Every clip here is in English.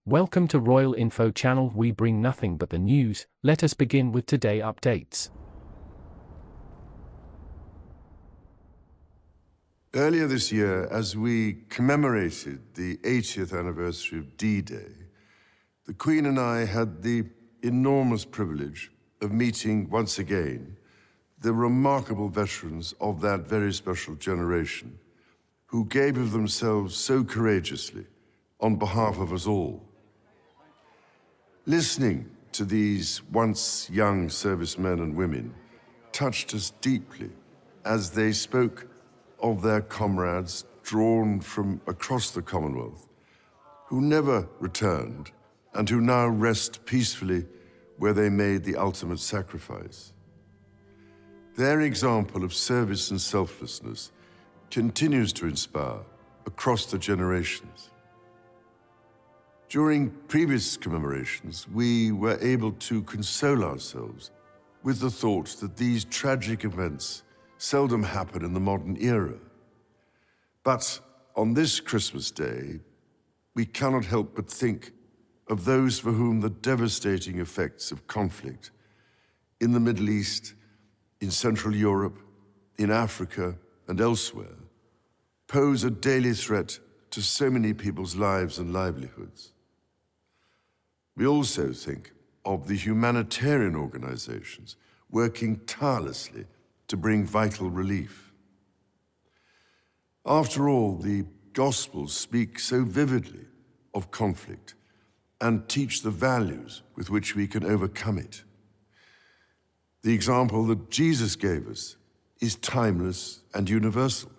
Welcome to Royal Info Channel. We bring nothing but the news. Let us begin with today updates. Earlier this year, as we commemorated the 80th anniversary of D-Day, the Queen and I had the enormous privilege of meeting once again the remarkable veterans of that very special generation who gave of themselves so courageously on behalf of us all. Listening to these once young servicemen and women touched us deeply as they spoke of their comrades drawn from across the Commonwealth, who never returned and who now rest peacefully where they made the ultimate sacrifice. Their example of service and selflessness continues to inspire across the generations. During previous commemorations, we were able to console ourselves with the thought that these tragic events seldom happen in the modern era. But on this Christmas Day, we cannot help but think of those for whom the devastating effects of conflict in the Middle East, in Central Europe, in Africa, and elsewhere pose a daily threat to so many people's lives and livelihoods. We also think of the humanitarian organizations working tirelessly to bring vital relief. After all, the Gospels speak so vividly of conflict and teach the values with which we can overcome it. The example that Jesus gave us is timeless and universal.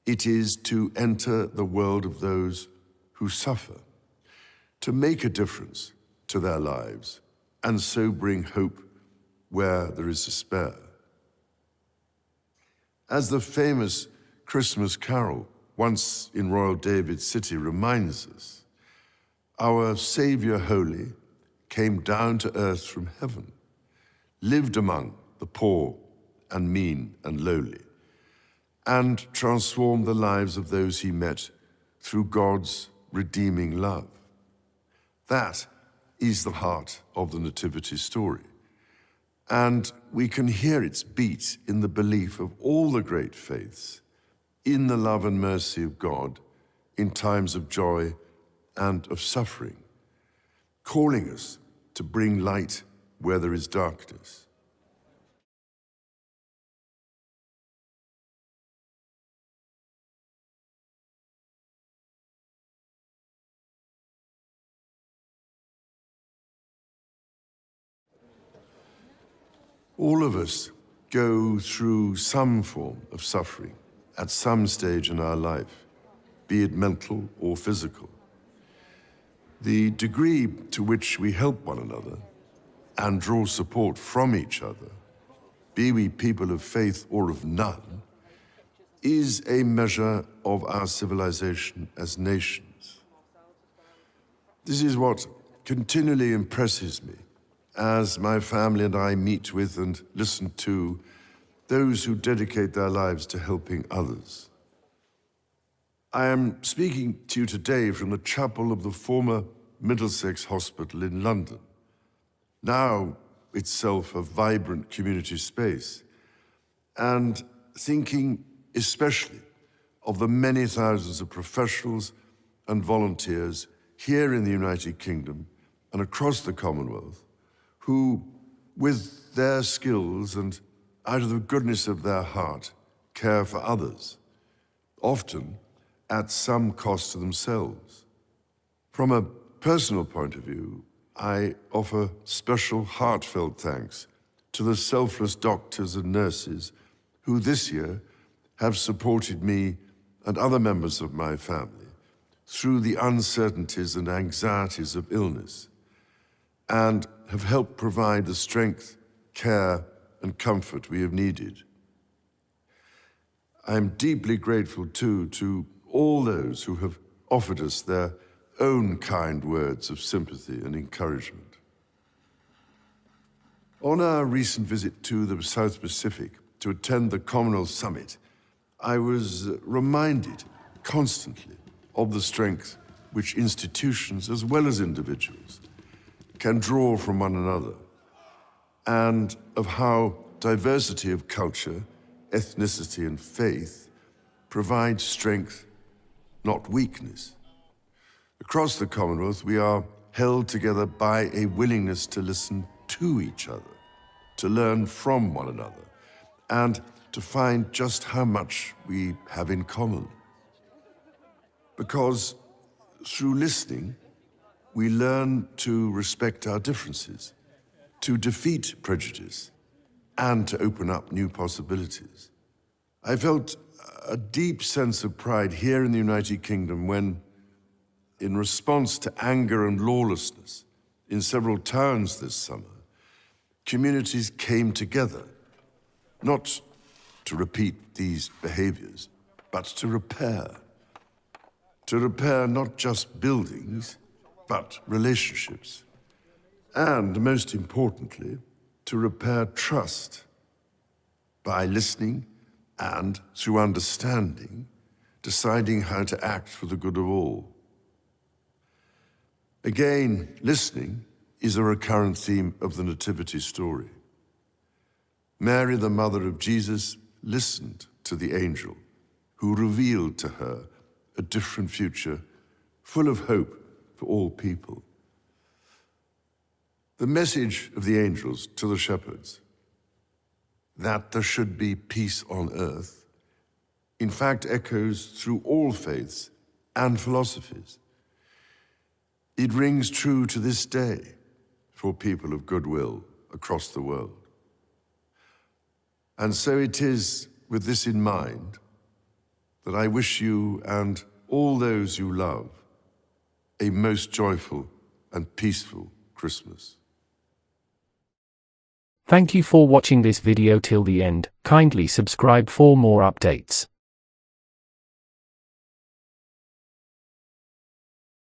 It is to enter the world of those who suffer, to make a difference to their lives, and so bring hope where there is despair. As the famous Christmas carol, Once in Royal David's City, reminds us, our Savior Holy came down to earth from heaven, lived among the poor and mean and lowly, and transformed the lives of those he met through God's redeeming love. That is the heart of the Nativity story. And we can hear its beat in the belief of all the great faiths, in the love and mercy of God, in times of joy and of suffering, calling us to bring light where there is darkness. All of us go through some form of suffering at some stage in our life, be it mental or physical. The degree to which we help one another and draw support from each other, be we people of faith or of none, is a measure of our civilization as nations. This is what continually impresses me as my family and I meet with and listen to those who dedicate their lives to helping others. I am speaking to you today from the chapel of the former Middlesex Hospital in London, now itself a vibrant community space, and thinking especially of the many thousands of professionals and volunteers here in the United Kingdom and across the Commonwealth who, with their skills and out of the goodness of their heart, care for others, often at some cost to themselves. From a personal point of view, I offer special heartfelt thanks to the selfless doctors and nurses who this year have supported me and other members of my family through the uncertainties and anxieties of illness, and have helped provide the strength, care, and comfort we have needed. I am deeply grateful, too, to all those who have offered us their own kind words of sympathy and encouragement. On our recent visit to the South Pacific to attend the Commonwealth Summit, I was reminded constantly of the strength which institutions, as well as individuals, can draw from one another, and of how diversity of culture, ethnicity, and faith provides strength, not weakness. Across the Commonwealth, we are held together by a willingness to listen to each other, to learn from one another, and to find just how much we have in common. Because through listening, we learn to respect our differences, to defeat prejudice, and to open up new possibilities. I felt a deep sense of pride here in the United Kingdom when, in response to anger and lawlessness in several towns this summer, communities came together, not to repeat these behaviors, but to repair. To repair not just buildings, but relationships. And most importantly, to repair trust by listening and, through understanding, deciding how to act for the good of all. Again, listening is a recurrent theme of the Nativity story. Mary, the mother of Jesus, listened to the angel who revealed to her a different future, full of hope for all people. The message of the angels to the shepherds, that there should be peace on earth, in fact echoes through all faiths and philosophies. It rings true to this day for people of goodwill across the world. And so it is with this in mind that I wish you and all those you love a most joyful and peaceful Christmas. Thank you for watching this video till the end. Kindly subscribe for more updates.